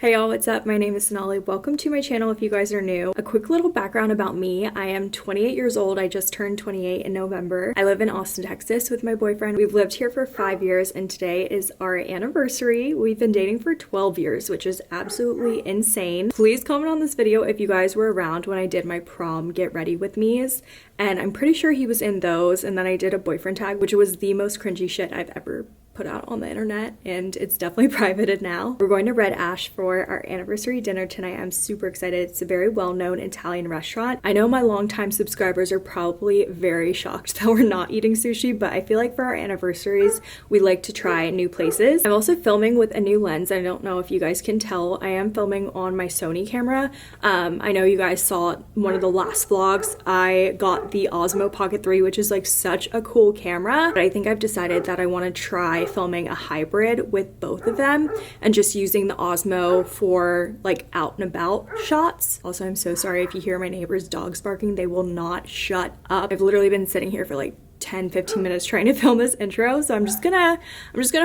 Hey y'all, what's up? My name is Sonali. Welcome to my channel if you guys are new. A quick little background about me. I am 28 years old. I just turned 28 in November. I live in Austin, Texas with my boyfriend. We've lived here for 5 years and today is our anniversary. We've been dating for 12 years, which is absolutely insane. Please comment on this video if you guys were around when I did my prom get ready with me's. And I'm pretty sure he was in those. And then I did a boyfriend tag, which was the most cringy shit I've ever put out on the internet, and it's definitely privated now. We're going to Red Ash for our anniversary dinner tonight. I'm super excited. It's a very well-known Italian restaurant. I know my longtime subscribers are probably very shocked that we're not eating sushi, but I feel like for our anniversaries, we like to try new places. I'm also filming with a new lens. I don't know if you guys can tell. I am filming on my Sony camera. I know you guys saw one of the last vlogs. I got the Osmo Pocket 3, which is like such a cool camera, but I think I've decided that I want to try filming a hybrid with both of them and just using the Osmo for like out and about shots. Also, I'm so sorry if you hear my neighbor's dogs barking. They will not shut up. I've literally been sitting here for like 10-15 minutes trying to film this intro, so I'm just gonna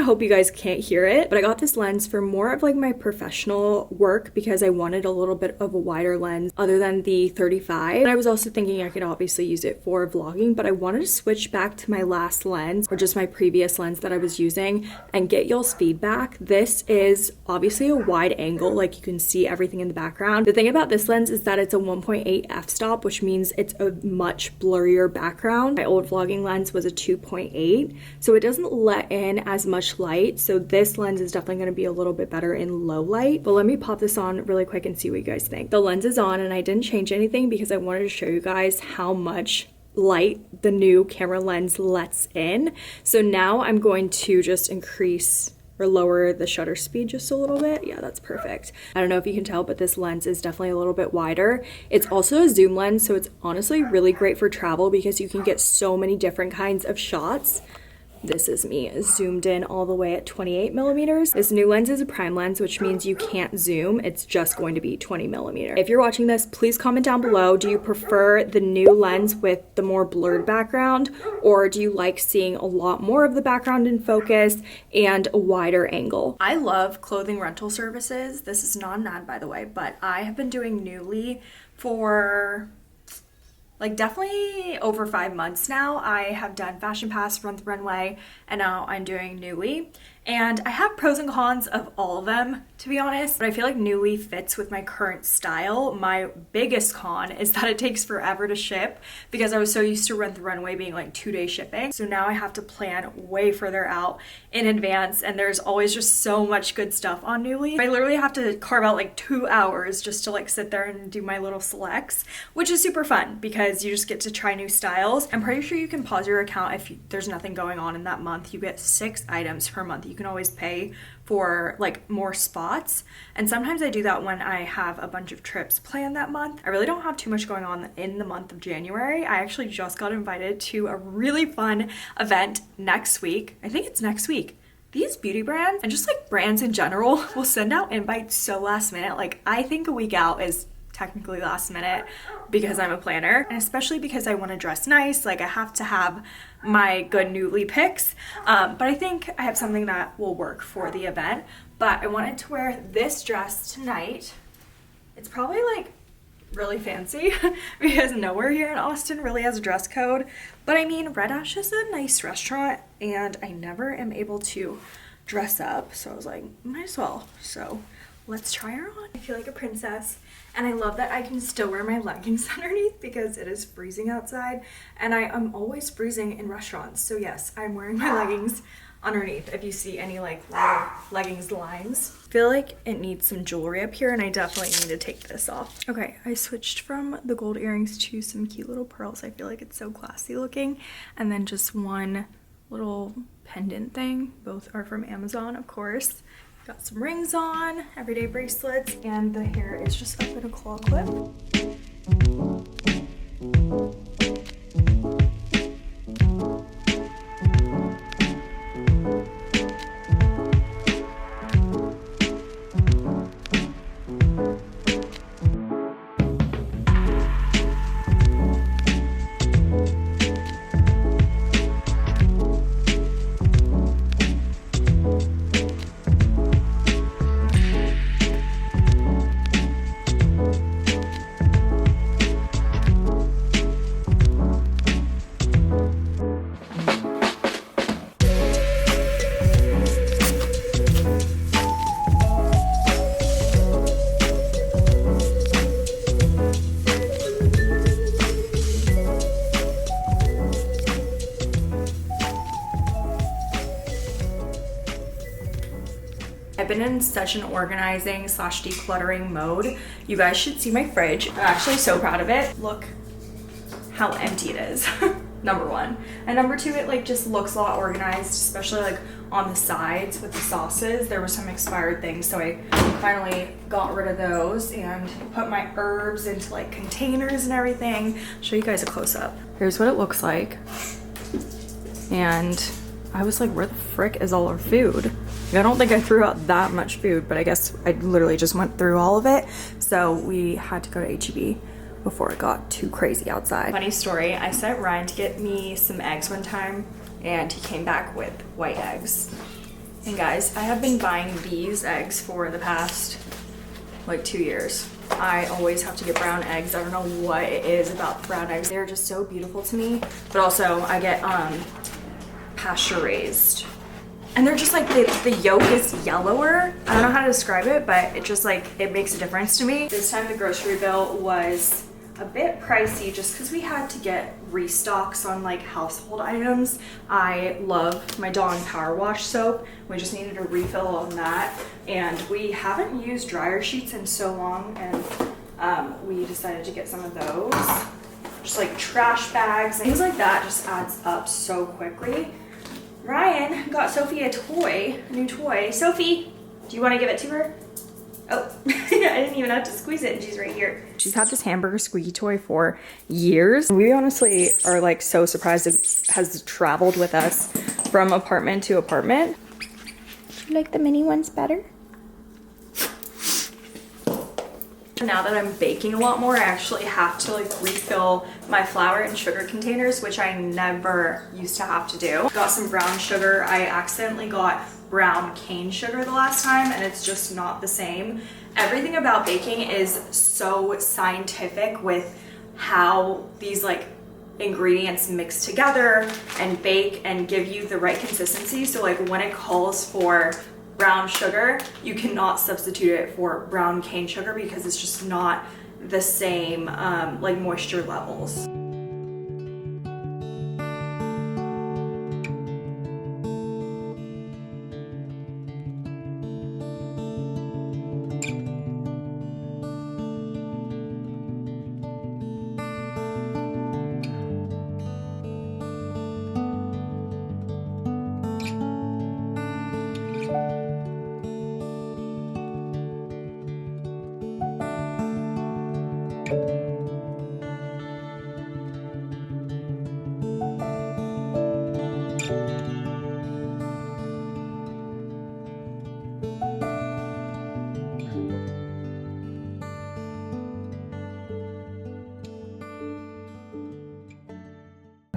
hope you guys can't hear it. But I got this lens for more of like my professional work because I wanted a little bit of a wider lens other than the 35. And I was also thinking I could obviously use it for vlogging, but I wanted to switch back to my last lens or just my previous lens that I was using and get y'all's feedback. This is obviously a wide angle, like you can see everything in the background. The thing about this lens is that it's a 1.8 f-stop, which means it's a much blurrier background. My old vlogging lens was a 2.8, so it doesn't let in as much light, so this lens is definitely going to be a little bit better in low light. But let me pop this on really quick and see what you guys think. The lens is on and I didn't change anything because I wanted to show you guys how much light the new camera lens lets in. So now I'm going to just increase or lower the shutter speed just a little bit. Yeah, that's perfect. I don't know if you can tell, but this lens is definitely a little bit wider. It's also a zoom lens, so it's honestly really great for travel because you can get so many different kinds of shots. This is me zoomed in all the way at 28 millimeters. This new lens is a prime lens, which means you can't zoom. It's just going to be 20 millimeter. If you're watching this, please comment down below. Do you prefer the new lens with the more blurred background, or do you like seeing a lot more of the background in focus and a wider angle? I love clothing rental services. This is not an ad, by the way, but I have been doing Newly for like definitely over 5 months now. I have done Fashion Pass, Run the Runway, and now I'm doing Newly. And I have pros and cons of all of them, to be honest, but I feel like Newly fits with my current style. My biggest con is that it takes forever to ship because I was so used to Run the Runway being like 2-day shipping. So now I have to plan way further out in advance, and there's always just so much good stuff on Newly. I literally have to carve out like 2 hours just to like sit there and do my little selects, which is super fun because you just get to try new styles. I'm pretty sure you can pause your account if there's nothing going on in that month. You get 6 items per month. You can always pay for like more spots, and sometimes I do that when I have a bunch of trips planned that month. I really don't have too much going on in the month of January. I actually just got invited to a really fun event next week. I think it's next week. These beauty brands and just like brands in general will send out invites so last minute. Like I think a week out is technically last minute because I'm a planner, and especially because I want to dress nice. Like I have to have my good Newly picks, but I think I have something that will work for the event. But I wanted to wear this dress tonight. It's probably like really fancy because nowhere here in Austin really has a dress code, but I mean Red Ash is a nice restaurant and I never am able to dress up, so I was like might as well. So let's try her on. I feel like a princess, and I love that I can still wear my leggings underneath because it is freezing outside, and I am always freezing in restaurants. So yes, I'm wearing my leggings underneath if you see any like little leggings lines. I feel like it needs some jewelry up here, and I definitely need to take this off. Okay, I switched from the gold earrings to some cute little pearls. I feel like it's so classy looking, and then just one little pendant thing. Both are from Amazon, of course. Got some rings on, everyday bracelets, and the hair is just up in a claw clip. been in such an organizing slash decluttering mode. You guys should see my fridge. I'm actually so proud of it. Look how empty it is. Number one. And number two, it like just looks a lot organized, especially like on the sides with the sauces. There were some expired things, so I finally got rid of those and put my herbs into like containers and everything. I'll show you guys a close-up. Here's what it looks like. And I was like, where the frick is all our food? I don't think I threw out that much food, but I guess I literally just went through all of it. So we had to go to H-E-B before it got too crazy outside. Funny story, I sent Ryan to get me some eggs one time and he came back with white eggs. And guys, I have been buying these eggs for the past like 2 years. I always have to get brown eggs. I don't know what it is about brown eggs. They're just so beautiful to me. But also I get pasture raised. And they're just like, the yolk is yellower. I don't know how to describe it, but it just like, it makes a difference to me. This time the grocery bill was a bit pricey just because we had to get restocks on like household items. I love my Dawn Power Wash soap. We just needed a refill on that. And we haven't used dryer sheets in so long, and we decided to get some of those. Just like trash bags, things like that just adds up so quickly. Ryan got Sophie a toy, a new toy. Sophie, do you want to give it to her? Oh, I didn't even have to squeeze it and she's right here. She's had this hamburger squeaky toy for years. We honestly are like so surprised it has traveled with us from apartment to apartment. Do you like the mini ones better? Now that I'm baking a lot more, I actually have to like refill my flour and sugar containers, which I never used to have to do. Got some brown sugar. I accidentally got brown cane sugar the last time and it's just not the same. Everything about baking is so scientific with how these like ingredients mix together and bake and give you the right consistency. So like when it calls for brown sugar, you cannot substitute it for brown cane sugar because it's just not the same like moisture levels.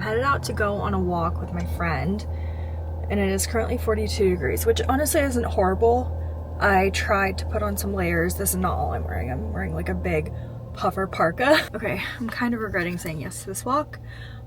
Headed out to go on a walk with my friend and it is currently 42 degrees, which honestly isn't horrible. I tried to put on some layers. This is not all I'm wearing. I'm wearing like a big puffer parka. Okay, I'm kind of regretting saying yes to this walk,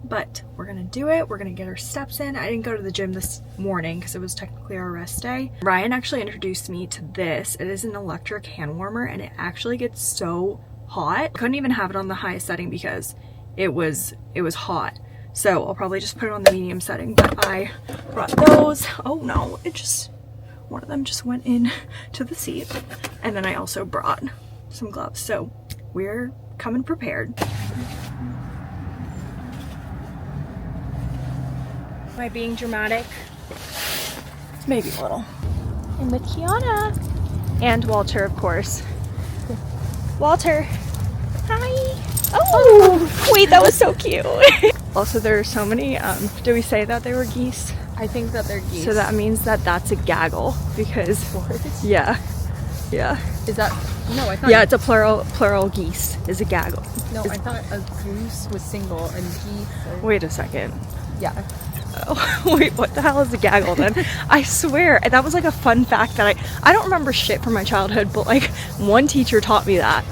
but we're gonna do it. We're gonna get our steps in. I didn't go to the gym this morning because it was technically our rest day. Ryan actually introduced me to this. It is an electric hand warmer and it actually gets so hot. I couldn't even have it on the highest setting because it was hot. So I'll probably just put it on the medium setting, but I brought those. Oh no, one of them just went in to the seat. And then I also brought some gloves. So we're coming prepared. Am I being dramatic? Maybe a little. And with Kiana. And Walter, of course. Walter, hi. Oh, wait, that was so cute. Also, there are so many, do we say that they were geese? I think that they're geese. So that means that that's a gaggle because, what? Yeah. Is that, no, I thought. Yeah, it's a plural geese is a gaggle. No, I thought a goose was single and geese are... Wait a second. Yeah. Oh, wait, what the hell is a gaggle then? I swear, that was like a fun fact that I don't remember shit from my childhood, but like one teacher taught me that.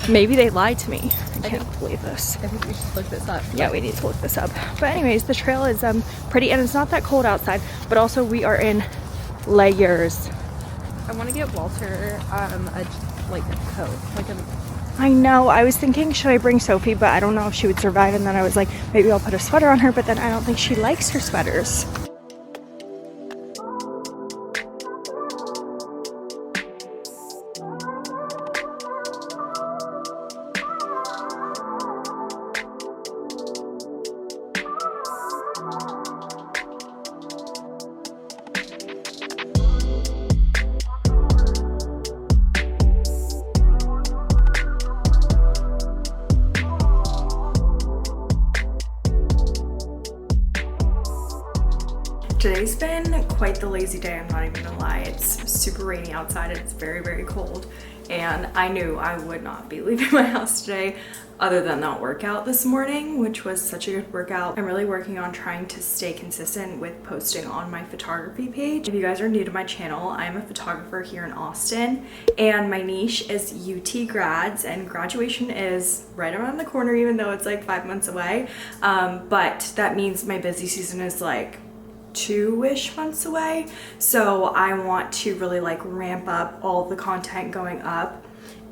Maybe they lied to me. I can't believe this. I think we should look this up. Yeah, we need to look this up. But anyways, the trail is pretty and it's not that cold outside, but also we are in layers. I want to get Walter a coat, like a... I know, I was thinking should I bring Sophie, but I don't know if she would survive, and then I was like maybe I'll put a sweater on her, but then I don't think she likes her sweaters. Today's been quite the lazy day, I'm not even gonna lie. It's super rainy outside, it's very, very cold, and I knew I would not be leaving my house today other than that workout this morning, which was such a good workout. I'm really working on trying to stay consistent with posting on my photography page. If you guys are new to my channel, I'm a photographer here in Austin, and my niche is UT grads, and graduation is right around the corner, even though it's like 5 months away. But that means my busy season is like 2-ish months away. So I want to really like ramp up all the content going up.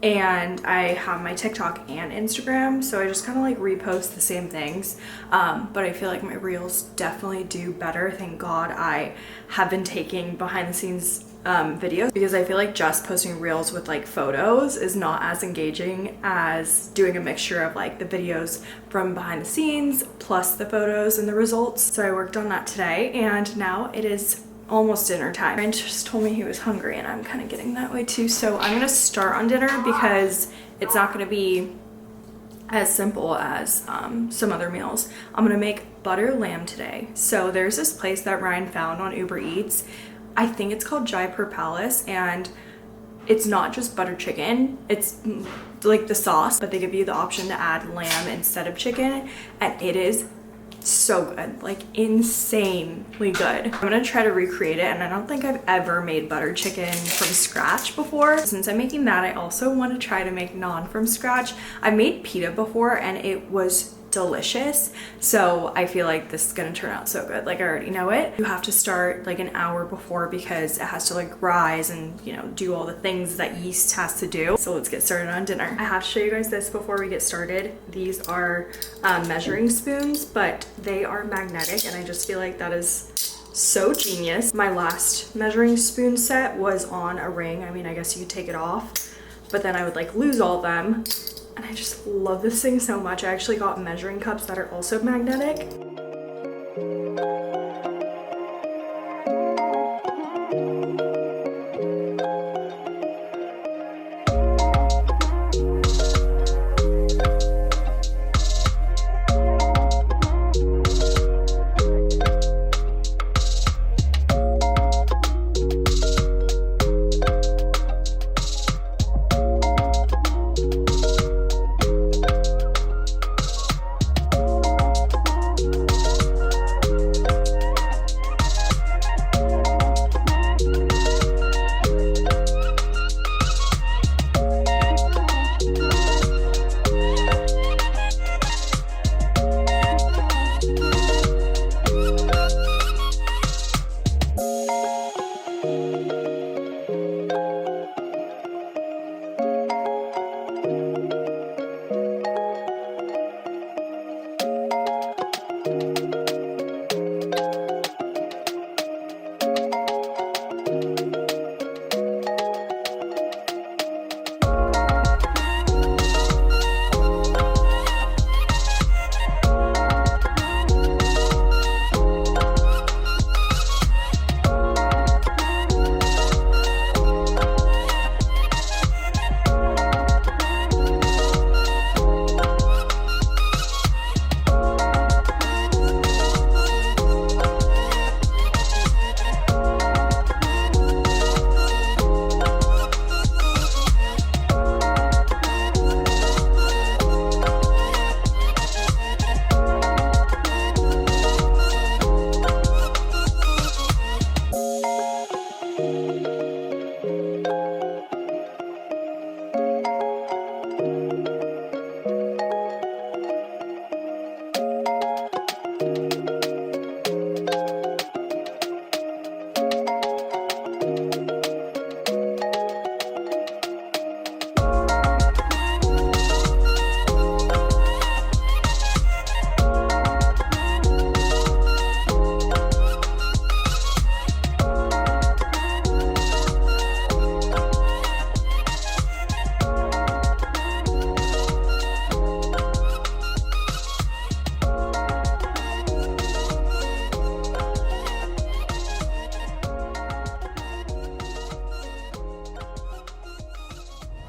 And I have my TikTok and Instagram, so I just kind of like repost the same things. But I feel like my reels definitely do better. Thank God I have been taking behind the scenes videos, because I feel like just posting reels with like photos is not as engaging as doing a mixture of like the videos from behind the scenes plus the photos and the results. So I worked on that today, and now it is almost dinner time. Ryan just told me he was hungry, and I'm kind of getting that way too. So I'm gonna start on dinner because it's not gonna be as simple as some other meals. I'm gonna make butter lamb today. So there's this place that Ryan found on Uber Eats. I think it's called Jaipur Palace, and it's not just butter chicken, it's like the sauce, but they give you the option to add lamb instead of chicken, and it is so good, like insanely good. I'm gonna try to recreate it, and I don't think I've ever made butter chicken from scratch before. Since I'm making that, I also want to try to make naan from scratch. I've made pita before and it was delicious, so I feel like this is gonna turn out so good. Like I already know it. You have to start like an hour before because it has to like rise and, you know, do all the things that yeast has to do. So let's get started on dinner. I have to show you guys this before we get started. These are measuring spoons, but they are magnetic, and I just feel like that is so genius. My last measuring spoon set was on a ring. I mean, I guess you could take it off, but then I would like lose all of them. And I just love this thing so much. I actually got measuring cups that are also magnetic.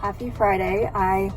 Happy Friday. I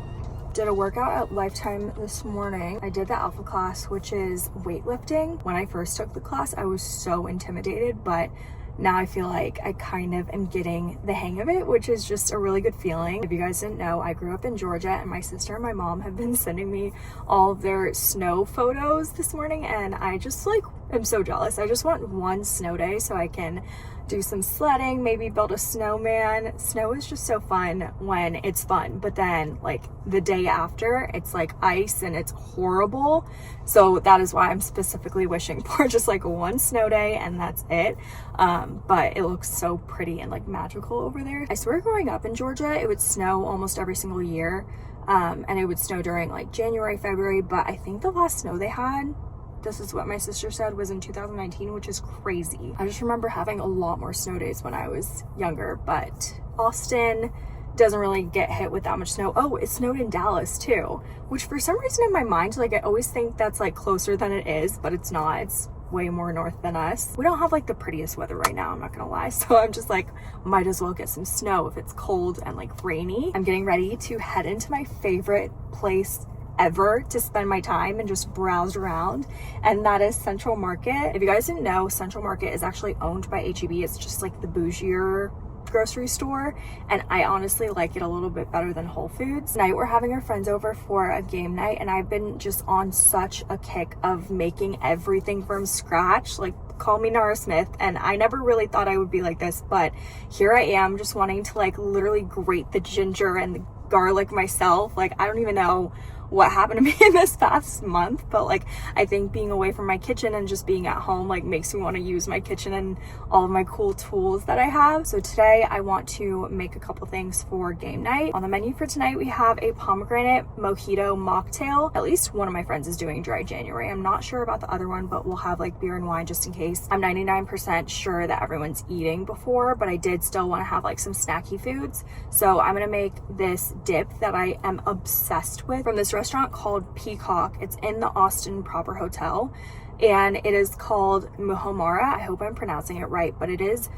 Did a workout at Lifetime this morning. I did the alpha class, which is weightlifting. When I first took the class, I was so intimidated, but now I feel like I kind of am getting the hang of it, which is just a really good feeling. If you guys didn't know, I grew up in Georgia, and my sister and my mom have been sending me all of their snow photos this morning, and I just like am so jealous. I just want one snow day so I can do some sledding, maybe build a snowman. Snow is just so fun when it's fun, but then like the day after, it's like ice and it's horrible. So that is why I'm specifically wishing for just like one snow day and that's it. But it looks so pretty and like magical over there. I swear growing up in Georgia, it would snow almost every single year. And it would snow during like January, February, but I think the last snow they had, this is what my sister said, was in 2019, which is crazy. I just remember having a lot more snow days when I was younger, but Austin doesn't really get hit with that much snow. Oh, it snowed in Dallas too, which for some reason in my mind, like I always think that's like closer than it is, but it's not. It's way more north than us. We don't have like the prettiest weather right now, I'm not gonna lie. So I'm just like, might as well get some snow if it's cold and like rainy. I'm getting ready to head into my favorite place ever to spend my time and just browse around, and that is Central Market. If you guys didn't know, Central Market is actually owned by H-E-B. It's just like the bougier grocery store, and I honestly like it a little bit better than Whole Foods. Tonight we're having our friends over for a game night, and I've been just on such a kick of making everything from scratch. Like, call me Nara Smith, and I never really thought I would be like this, but here I am, just wanting to like literally grate the ginger and the garlic myself. Like, I don't even know what happened to me in this past month, but like I think being away from my kitchen and just being at home like makes me want to use my kitchen and all of my cool tools that I have. So today I want to make a couple things for game night. On the menu for tonight we have a pomegranate mojito mocktail. At least one of my friends is doing dry January. I'm not sure about the other one, but we'll have like beer and wine just in case. I'm 99% sure that everyone's eating before, but I did still want to have like some snacky foods. So I'm gonna make this dip that I am obsessed with from this restaurant called Peacock. It's in the Austin Proper Hotel, and it is called Muhammara. I hope I'm pronouncing it right, but it is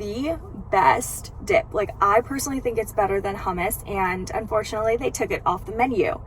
the best dip. Like, I personally think it's better than hummus, and unfortunately they took it off the menu.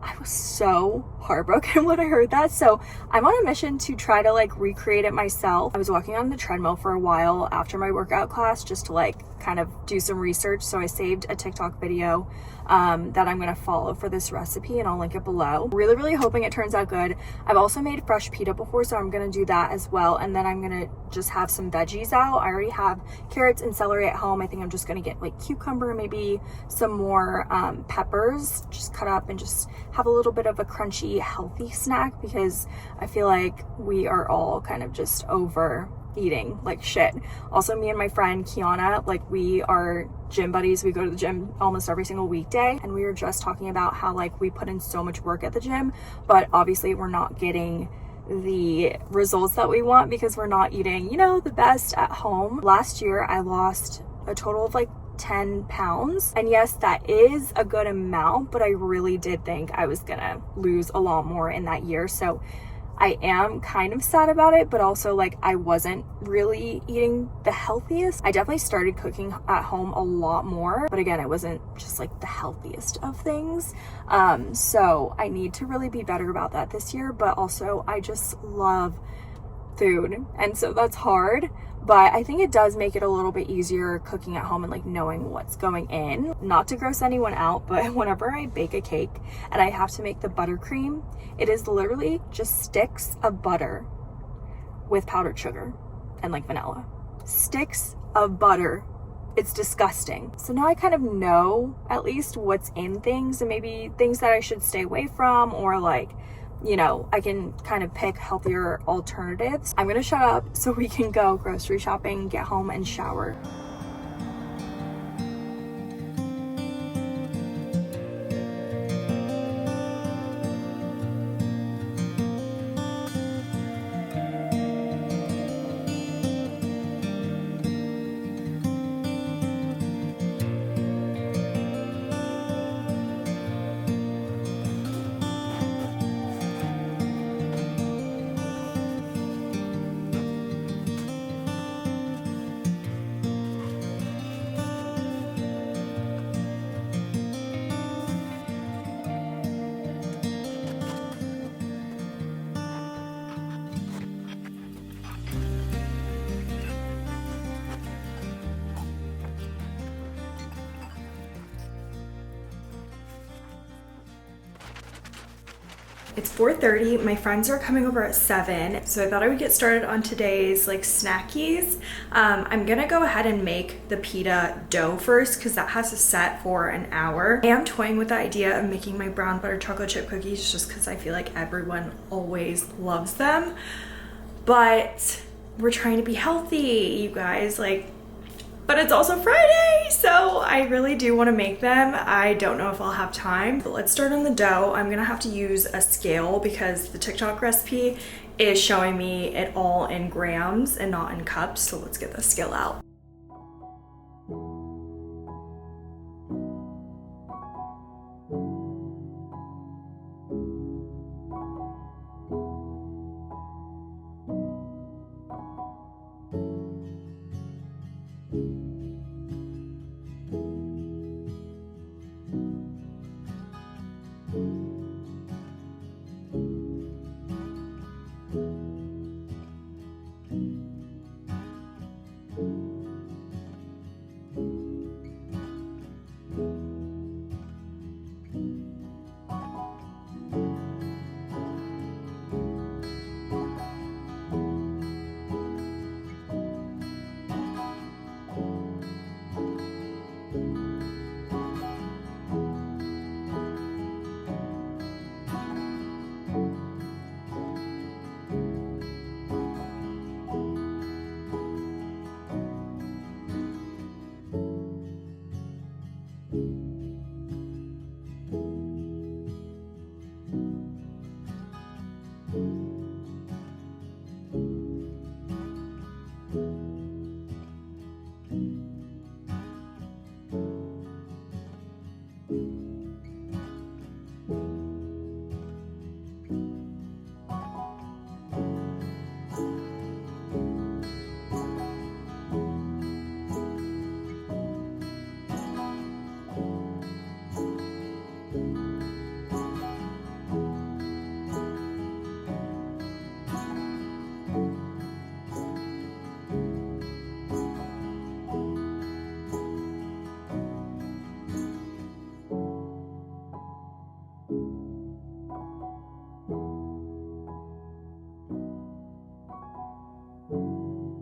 I was so heartbroken when I heard that. So I'm on a mission to try to like recreate it myself. I was walking on the treadmill for a while after my workout class just to like kind of do some research. So I saved a TikTok video that I'm gonna follow for this recipe, and I'll link it below. Really hoping it turns out good. I've also made fresh pita before, so I'm gonna do that as well. And then I'm gonna just have some veggies out. I already have carrots and celery at home. I think I'm just gonna get like cucumber, maybe some more peppers, just cut up and just have a little bit of a crunchy, healthy snack, because I feel like we are all kind of just over eating like shit. Also, me and my friend Kiana, like we are gym buddies. We go to the gym almost every single weekday, and we were just talking about how like we put in so much work at the gym, but obviously we're not getting the results that we want because we're not eating, you know, the best at home. Last year I lost a total of like 10 pounds, and yes, that is a good amount, but I really did think I was gonna lose a lot more in that year. So I am kind of sad about it, but also like I wasn't really eating the healthiest. I definitely started cooking at home a lot more, but again, it wasn't just like the healthiest of things. So I need to really be better about that this year, but also I just love food, and so that's hard. But I think it does make it a little bit easier cooking at home and like knowing what's going in. Not to gross anyone out, but whenever I bake a cake and I have to make the buttercream, it is literally just sticks of butter with powdered sugar and like vanilla. Sticks of butter. It's disgusting. So now I kind of know at least what's in things, and maybe things that I should stay away from, or like, you know, I can kind of pick healthier alternatives. I'm gonna shut up so we can go grocery shopping, get home, and shower. It's 4:30. My friends are coming over at 7, so I thought I would get started on today's like snackies. I'm gonna go ahead and make the pita dough first because that has to set for an hour. I am toying with the idea of making my brown butter chocolate chip cookies just because I feel like everyone always loves them. But we're trying to be healthy, you guys, but it's also Friday, so I really do want to make them. I don't know if I'll have time, but let's start on the dough. I'm gonna have to use a scale because the TikTok recipe is showing me it all in grams and not in cups, so let's get the scale out.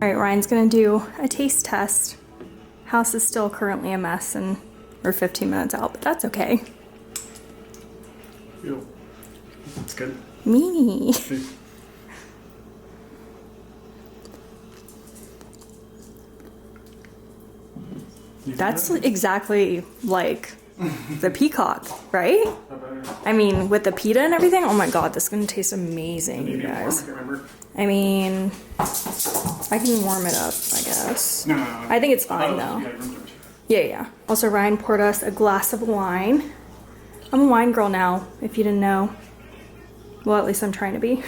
All right, Ryan's gonna do a taste test. House is still currently a mess and we're 15 minutes out, but that's okay. Ew. It's good. Me. That's exactly like the peacock, right? I mean, with the pita and everything, oh my god, this is gonna taste amazing, you guys. I mean, I can warm it up, I guess. No. I think it's fine though. Yeah. Also, Ryan poured us a glass of wine. I'm a wine girl now, if you didn't know. Well, at least I'm trying to be.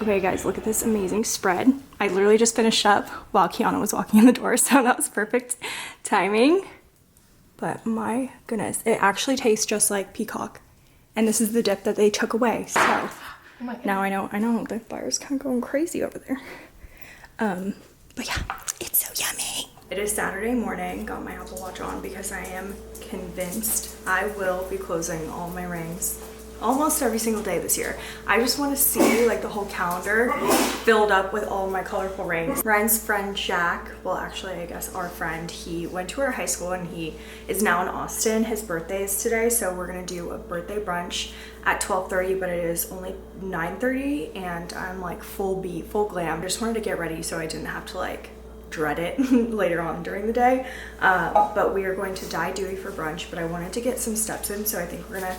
Okay guys, look at this amazing spread. I literally just finished up while Kiana was walking in the door, so that was perfect timing. But my goodness, it actually tastes just like peacock. And this is the dip that they took away, so now I know the fire's kind of going crazy over there. But yeah, it's so yummy. It is Saturday morning, got my Apple Watch on because I am convinced I will be closing all my rings almost every single day this year. I just want to see like the whole calendar filled up with all my colorful rings. Ryan's friend Jack, well actually I guess our friend, he went to our high school and he is now in Austin. His birthday is today, so we're gonna do a birthday brunch at 12:30, but it is only 9:30 and I'm like full beat, full glam. I just wanted to get ready so I didn't have to like dread it later on during the day. But we are going to Die Dewey for brunch, but I wanted to get some steps in, so I think we're gonna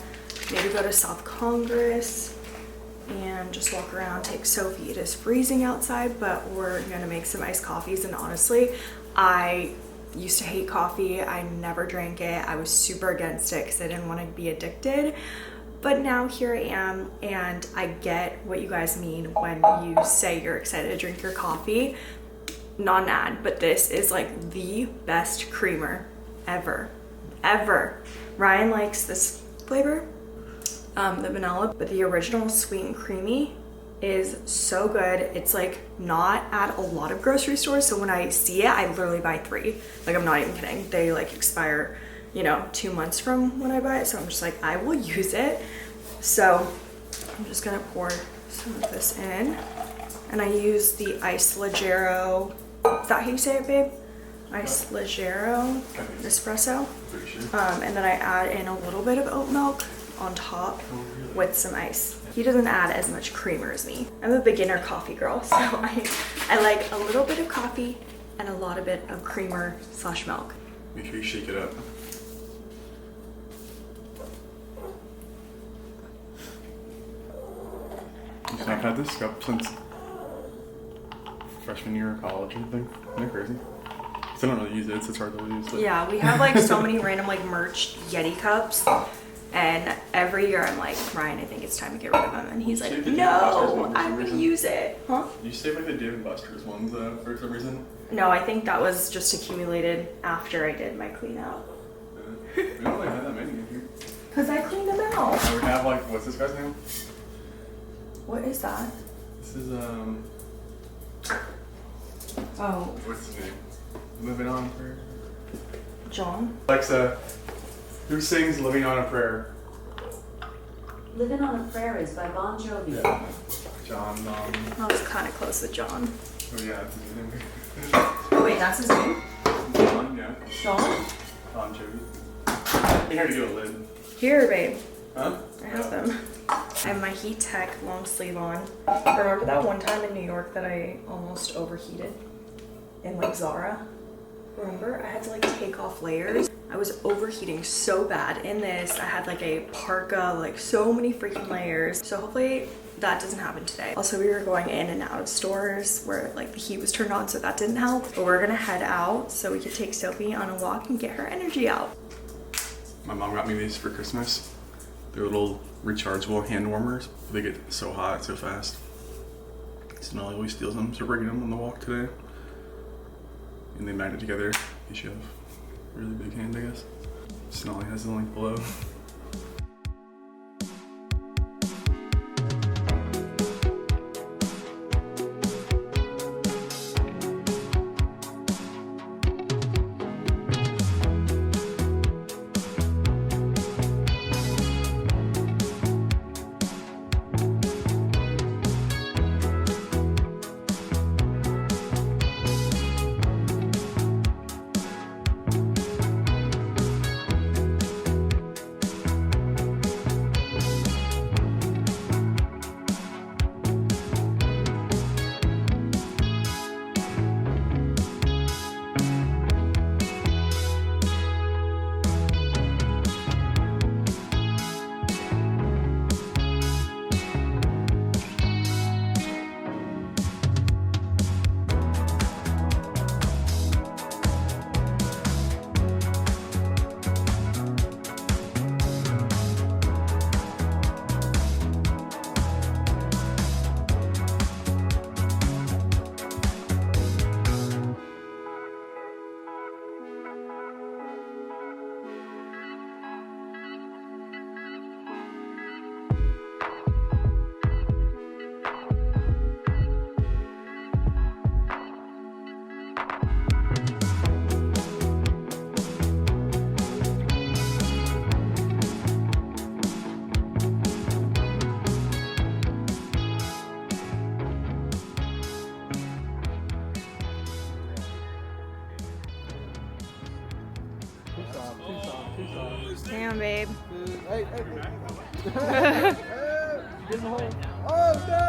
maybe go to South Congress and just walk around, take Sophie. It is freezing outside, but we're gonna make some iced coffees. And honestly, I used to hate coffee. I never drank it. I was super against it because I didn't want to be addicted. But now here I am, and I get what you guys mean when you say you're excited to drink your coffee. Not an ad, but this is like the best creamer ever. Ryan likes this flavor, the vanilla, but the original sweet and creamy is so good. It's like not at a lot of grocery stores, so when I see it, I literally buy 3. Like, I'm not even kidding. They like expire, you know, 2 months from when I buy it, so I'm just like, I will use it. So I'm just gonna pour some of this in, and I use the Ice Leggero. Is that how you say it, babe? Ice Leggero espresso. And then I add in a little bit of oat milk on top with some ice. He doesn't add as much creamer as me. I'm a beginner coffee girl, so I like a little bit of coffee and a lot of bit of creamer / milk. Make sure you shake it up. I've had this cup since freshman year of college, I think. Isn't that crazy? I don't really use it, so it's hard to use. Yeah, we have like so many random like merch Yeti cups. And every year I'm like, Ryan, I think it's time to get rid of them. And he's like, no, I'm gonna use it. Huh? You save like the Dave & Buster's ones for some reason? No, I think that was just accumulated after I did my clean out. We don't really have that many in here. Because I cleaned them out. We have like, what's this guy's name? What is that? This is, Oh, what's his name? Living on a Prayer? John? Alexa, who sings Living on a Prayer? Living on a Prayer is by Bon Jovi. Yeah. John, I was kind of close with John. oh yeah, that's his name. Oh wait, that's his name? John, yeah. John? Bon Jovi. You're here to do a lid. Here, babe. Huh? I have them. I have my Heat Tech long sleeve on. Remember that one time in New York that I almost overheated in like Zara? Remember? I had to like take off layers. I was overheating so bad. In this, I had like a parka, like so many freaking layers. So hopefully that doesn't happen today. Also, we were going in and out of stores where like the heat was turned on, so that didn't help. But we're gonna head out so we could take Sophie on a walk and get her energy out. My mom got me these for Christmas. They're little rechargeable hand warmers. They get so hot so fast. Sonali always steals them, so we're bringing them on the walk today. And they magnet together. You should have a really big hand, I guess. Sonali has the link below. Damn, babe. Hey, hey. Get in the hole. Oh, no!